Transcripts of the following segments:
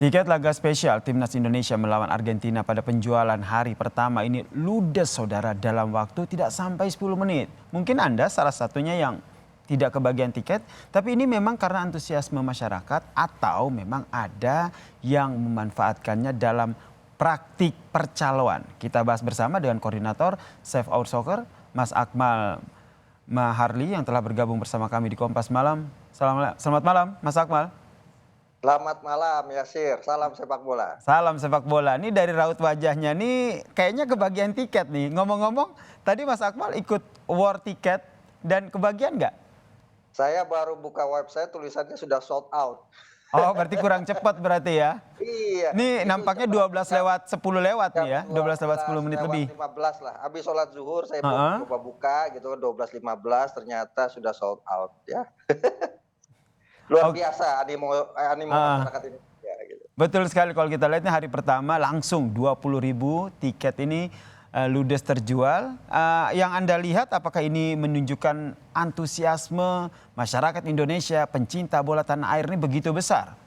Tiket laga spesial Timnas Indonesia melawan Argentina pada penjualan hari pertama ini ludes saudara dalam waktu tidak sampai 10 menit. Mungkin Anda salah satunya yang tidak kebagian tiket, tapi ini memang karena antusiasme masyarakat atau memang ada yang memanfaatkannya dalam praktik percaloan. Kita bahas bersama dengan koordinator Save Our Soccer, Mas Akmal Maharli yang telah bergabung bersama kami di Kompas Malam. Selamat malam, Mas Akmal. Selamat malam Yasir, salam sepak bola. Salam sepak bola. Ini dari raut wajahnya nih kayaknya kebagian tiket nih. Ngomong-ngomong, tadi Mas Akmal ikut war tiket dan kebagian nggak? Saya baru buka website tulisannya sudah sold out. Oh, berarti kurang cepat berarti ya? Iya. Ini nampaknya 12 lewat 10 lewat nih ya, 12 lewat 10 menit lebih. 15 lah, habis sholat zuhur saya coba buka gitu kan 12.15 ternyata sudah sold out ya. Luar biasa animo masyarakat ini. Ya, gitu. Betul sekali kalau kita lihat ini hari pertama langsung 20.000 tiket ini ludes terjual. Yang Anda lihat apakah ini menunjukkan antusiasme masyarakat Indonesia pencinta bola tanah air ini begitu besar?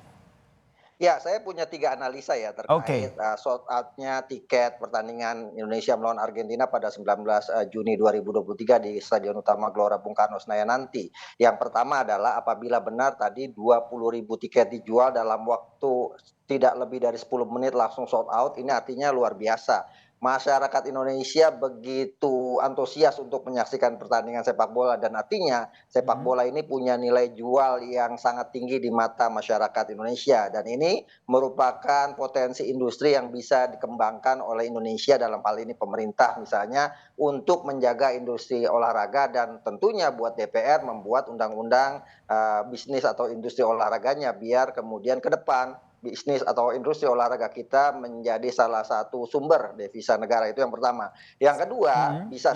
Ya, saya punya 3 analisa ya terkait sold out-nya tiket pertandingan Indonesia melawan Argentina pada 19 Juni 2023 di Stadion Utama Gelora Bung Karno Senayan nanti. Yang pertama adalah apabila benar tadi 20.000 tiket dijual dalam waktu tidak lebih dari 10 menit langsung sold out, ini artinya luar biasa. Masyarakat Indonesia begitu antusias untuk menyaksikan pertandingan sepak bola dan artinya sepak bola ini punya nilai jual yang sangat tinggi di mata masyarakat Indonesia dan ini merupakan potensi industri yang bisa dikembangkan oleh Indonesia dalam hal ini pemerintah misalnya untuk menjaga industri olahraga dan tentunya buat DPR membuat undang-undang bisnis atau industri olahraganya biar kemudian ke depan bisnis atau industri olahraga kita menjadi salah satu sumber devisa negara, itu yang pertama. Yang kedua bisa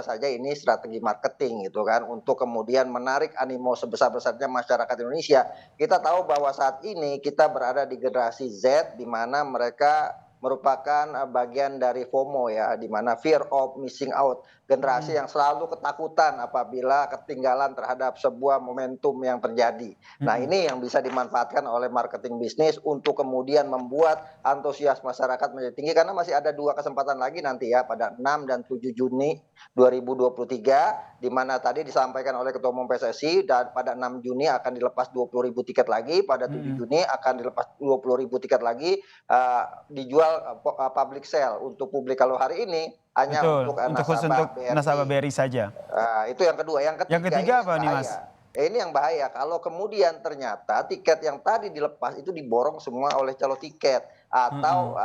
saja ini strategi marketing gitu kan untuk kemudian menarik animo sebesar-besarnya masyarakat Indonesia. Kita tahu bahwa saat ini kita berada di generasi Z di mana mereka merupakan bagian dari FOMO ya, di mana fear of missing out, generasi yang selalu ketakutan apabila ketinggalan terhadap sebuah momentum yang terjadi. Nah, ini yang bisa dimanfaatkan oleh marketing bisnis untuk kemudian membuat antusias masyarakat menjadi tinggi karena masih ada 2 kesempatan lagi nanti ya pada 6 dan 7 Juni 2023 di mana tadi disampaikan oleh Ketua Umum PSSI dan pada 6 Juni akan dilepas 20.000 tiket lagi, pada 7 Juni akan dilepas 20.000 tiket lagi dijual public sale untuk publik. Kalau hari ini hanya untuk nasabah BRI saja. Itu yang kedua. Yang ketiga apa nih Mas? Ini yang bahaya kalau kemudian ternyata tiket yang tadi dilepas itu diborong semua oleh calo tiket atau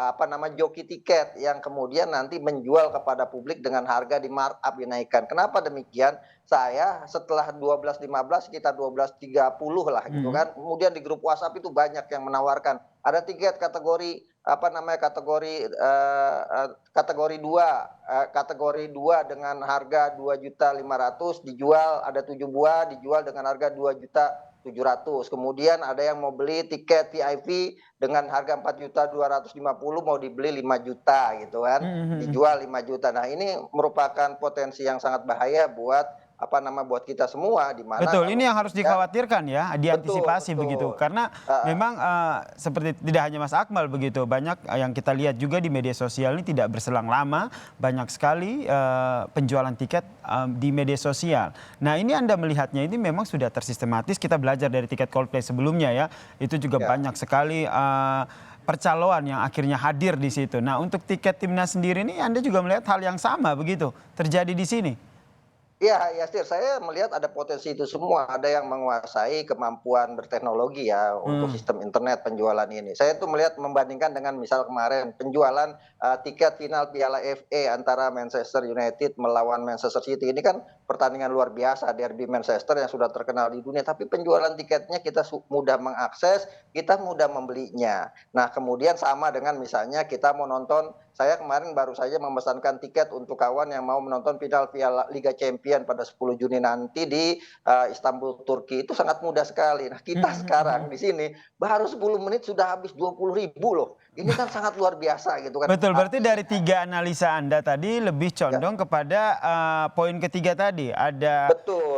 joki tiket yang kemudian nanti menjual kepada publik dengan harga di markup dinaikkan. Kenapa demikian? Saya setelah 12.15 sekitar 12.30 lah gitu kan. Kemudian di grup WhatsApp itu banyak yang menawarkan ada tiket kategori kategori 2 dengan harga 2.500.000 dijual ada 7 buah dijual dengan harga 2.700.000. Kemudian ada yang mau beli tiket VIP dengan harga 4.250.000 mau dibeli 5 juta gitu kan. Dijual 5 juta. Nah, ini merupakan potensi yang sangat bahaya buat buat kita semua di mana. Betul, ini yang harus dikhawatirkan ya, diantisipasi betul. Begitu. Karena memang seperti tidak hanya Mas Akmal begitu, banyak yang kita lihat juga di media sosial ini tidak berselang lama, banyak sekali penjualan tiket di media sosial. Nah, ini Anda melihatnya ini memang sudah tersistematis, kita belajar dari tiket Coldplay sebelumnya ya, itu juga banyak sekali percaloan yang akhirnya hadir di situ. Nah, untuk tiket timnas sendiri ini Anda juga melihat hal yang sama begitu, terjadi di sini? Ya, Yasir, saya melihat ada potensi itu semua. Ada yang menguasai kemampuan berteknologi ya untuk sistem internet penjualan ini. Saya tuh melihat membandingkan dengan misal kemarin penjualan tiket final Piala FA antara Manchester United melawan Manchester City. Ini kan pertandingan luar biasa, derby Manchester yang sudah terkenal di dunia. Tapi penjualan tiketnya kita mudah mengakses, kita mudah membelinya. Nah, kemudian sama dengan misalnya kita mau nonton, saya kemarin baru saja memesankan tiket untuk kawan yang mau menonton final Piala Liga Champion pada 10 Juni nanti di Istanbul, Turki. Itu sangat mudah sekali. Nah, kita sekarang di sini baru 10 menit sudah habis 20.000 loh. Ini kan sangat luar biasa gitu kan. Betul, berarti dari 3 analisa Anda tadi lebih condong kepada poin ketiga tadi. Ada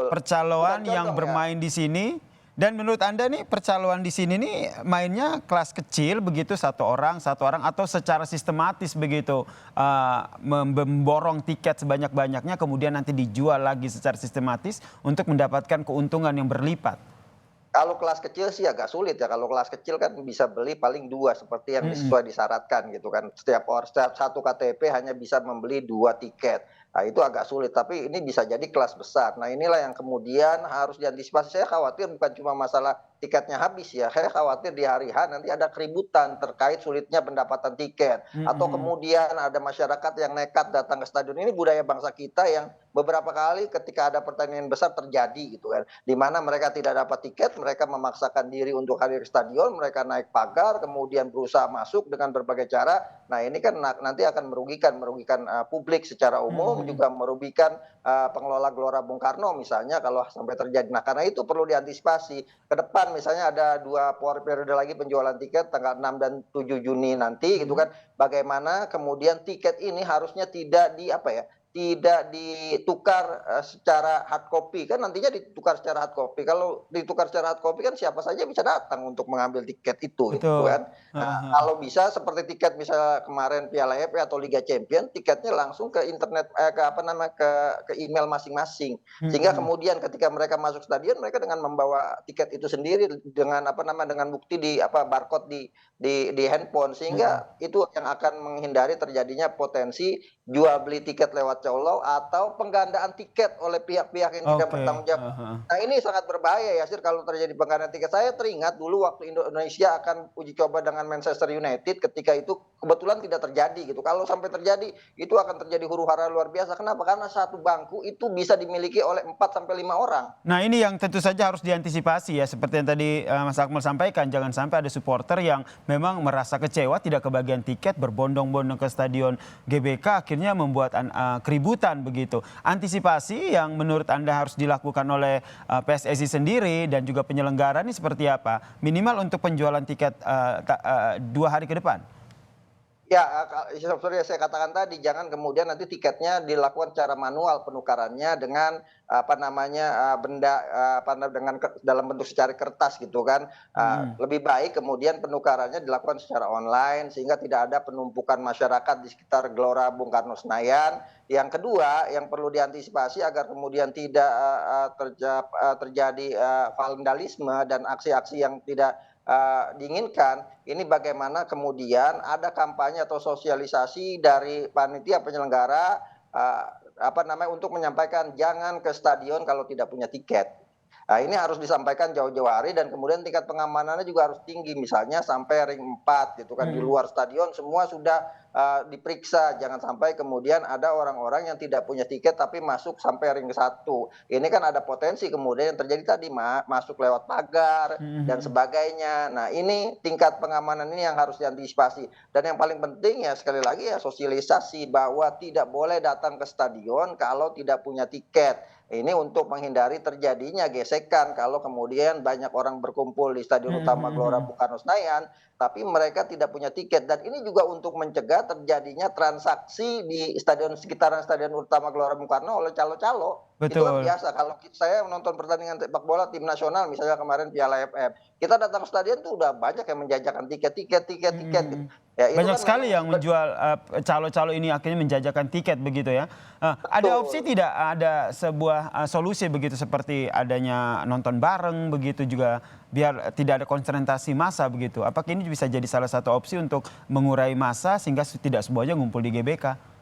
percaloan yang bermain di sini Dan menurut Anda nih percaloan di sini nih mainnya kelas kecil begitu satu orang atau secara sistematis begitu memborong tiket sebanyak-banyaknya kemudian nanti dijual lagi secara sistematis untuk mendapatkan keuntungan yang berlipat. Kalau kelas kecil sih agak sulit ya, kalau kelas kecil kan bisa beli paling 2 seperti yang Mhm. sesuai disyaratkan gitu kan. Setiap satu KTP hanya bisa membeli 2 tiket. Nah itu agak sulit, tapi ini bisa jadi kelas besar. Nah inilah yang kemudian harus diantisipasi. Saya khawatir bukan cuma masalah tiketnya habis ya, saya khawatir di hari H nanti ada keributan terkait sulitnya pendapatan tiket. Atau Mhm. kemudian ada masyarakat yang nekat datang ke stadion. Ini budaya bangsa kita yang beberapa kali ketika ada pertandingan besar terjadi gitu kan. Di mana mereka tidak dapat tiket, mereka memaksakan diri untuk hadir ke stadion, mereka naik pagar, kemudian berusaha masuk dengan berbagai cara. Nah, ini kan nanti akan merugikan publik secara umum, Mhm. juga merugikan pengelola Gelora Bung Karno misalnya kalau sampai terjadi. Nah, karena itu perlu diantisipasi. Ke depan misalnya ada 2 periode lagi penjualan tiket tanggal 6 dan 7 Juni nanti gitu Mhm. kan. Bagaimana kemudian tiket ini harusnya tidak tidak ditukar, secara hard copy, kan nantinya ditukar secara hard copy. Kalau ditukar secara hard copy kan siapa saja bisa datang untuk mengambil tiket itu, gitu Betul. kan. Nah, Heeh, heeh. kalau bisa seperti tiket misalnya kemarin Piala AFF atau Liga Champions, tiketnya langsung ke internet ke apa namanya, ke email masing-masing. Sehingga Mhm. kemudian ketika mereka masuk stadion, mereka dengan membawa tiket itu sendiri dengan apa namanya, dengan bukti di apa, barcode di handphone. Mhm. Sehingga itu yang akan menghindari terjadinya potensi jual beli tiket lewat colo atau penggandaan tiket oleh pihak-pihak yang tidak Oke. bertanggung jawab. Heeh, heeh. Nah, ini sangat berbahaya ya Sir kalau terjadi penggandaan tiket. Saya teringat dulu waktu Indonesia akan uji coba dengan Manchester United ketika itu kebetulan tidak terjadi gitu. Kalau sampai terjadi itu akan terjadi huru-hara luar biasa. Kenapa? Karena satu bangku itu bisa dimiliki oleh 4 sampai 5 orang. Nah ini yang tentu saja harus diantisipasi ya seperti yang tadi Mas Akmal sampaikan jangan sampai ada supporter yang memang merasa kecewa tidak kebagian tiket berbondong-bondong ke stadion GBK akhirnya membuat keributan begitu. Antisipasi yang menurut Anda harus dilakukan oleh PSSI sendiri dan juga penyelenggara ini seperti apa? Minimal untuk penjualan tiket 2 hari ke depan. Ya, seperti yang saya katakan tadi, jangan kemudian nanti tiketnya dilakukan secara manual penukarannya dengan, apa namanya, benda, dengan dalam bentuk secari kertas gitu kan. Mhm. Lebih baik kemudian penukarannya dilakukan secara online sehingga tidak ada penumpukan masyarakat di sekitar Gelora Bung Karno Senayan. Yang kedua, yang perlu diantisipasi agar kemudian tidak, terjadi, vandalisme dan aksi-aksi yang tidak, diinginkan, ini bagaimana kemudian ada kampanye atau sosialisasi dari panitia penyelenggara, eee, apa namanya, untuk menyampaikan jangan ke stadion kalau tidak punya tiket. Nah, ini harus disampaikan jauh-jauh hari dan kemudian tingkat pengamanannya juga harus tinggi, misalnya sampai ring 4 gitu kan, di Mhm. luar stadion semua sudah, diperiksa, jangan sampai kemudian ada orang-orang yang tidak punya tiket tapi masuk sampai ring 1. Ini kan ada potensi kemudian yang terjadi tadi, masuk lewat pagar Mhm, dan mhm. sebagainya. Nah, ini tingkat pengamanan ini yang harus diantisipasi dan yang paling penting ya sekali lagi ya sosialisasi bahwa tidak boleh datang ke stadion kalau tidak punya tiket. Ini untuk menghindari terjadinya gesekan kalau kemudian banyak orang berkumpul di Stadion Mhm, Utama mhm, Gelora mhm. Bung Karno Senayan, tapi mereka tidak punya tiket dan ini juga untuk mencegah terjadinya transaksi di sekitaran Stadion Utama Gelora Bung Karno oleh calo-calo. Itu kan Betul. biasa kalau saya menonton pertandingan sepak bola tim nasional misalnya kemarin Piala AFF, kita datang ke stadion tuh udah banyak yang menjajakan Mhm, tiket gitu. mhm. Ya itu Banyak kan memang sekali yang menjual, calo-calo ini akhirnya menjajakan tiket begitu ya. Ada opsi betul. tidak, ada sebuah, solusi begitu seperti adanya nonton bareng begitu juga biar tidak ada konsentrasi massa begitu. Apakah ini bisa jadi salah satu opsi untuk mengurai massa sehingga tidak semuanya ngumpul di GBK?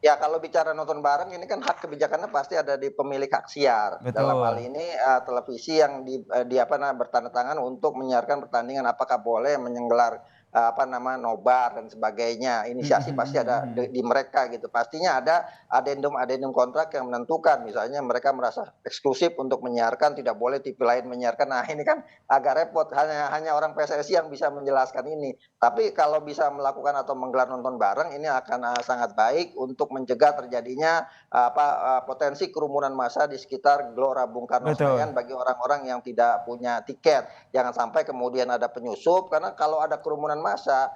Ya kalau bicara nonton bareng ini kan hak kebijakannya pasti ada di pemilik hak siar. Dalam hal Betul. ini, televisi yang di apa bertanda tangan untuk menyiarkan pertandingan apakah boleh menggelar, apa nama, nobar dan sebagainya. Mhm, Inisiasi mhm, pasti ada mhm. di mereka gitu. Pastinya ada adendum-adendum kontrak yang menentukan, misalnya mereka merasa eksklusif untuk menyiarkan, tidak boleh TV lain menyiarkan. Nah ini kan agak repot, hanya hanya orang PSSI yang bisa menjelaskan ini. Tapi kalau bisa melakukan atau menggelar nonton bareng ini akan, sangat baik untuk mencegah terjadinya, potensi kerumunan massa di sekitar Gelora Bung Karno Betul. Senayan bagi orang-orang yang tidak punya tiket. Jangan sampai kemudian ada penyusup, karena kalau ada kerumunan massa,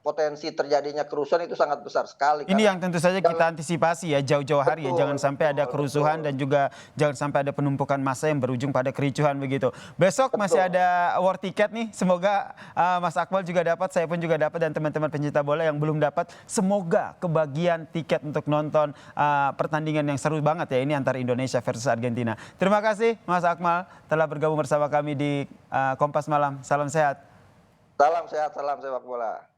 potensi terjadinya kerusuhan itu sangat besar sekali. Ini yang tentu saja kita antisipasi ya jauh-jauh hari ya, jangan sampai ada kerusuhan dan juga jangan sampai ada penumpukan massa yang berujung pada kericuhan begitu. Besok masih ada war tiket nih, semoga Mas Akmal juga dapat, saya pun juga dapat dan teman-teman pencinta bola yang belum dapat, semoga kebagian tiket untuk nonton pertandingan yang seru banget ya ini antara Indonesia versus Argentina. Terima kasih Mas Akmal telah bergabung bersama kami di Kompas Malam. Salam sehat. Salam sehat, salam sepak bola.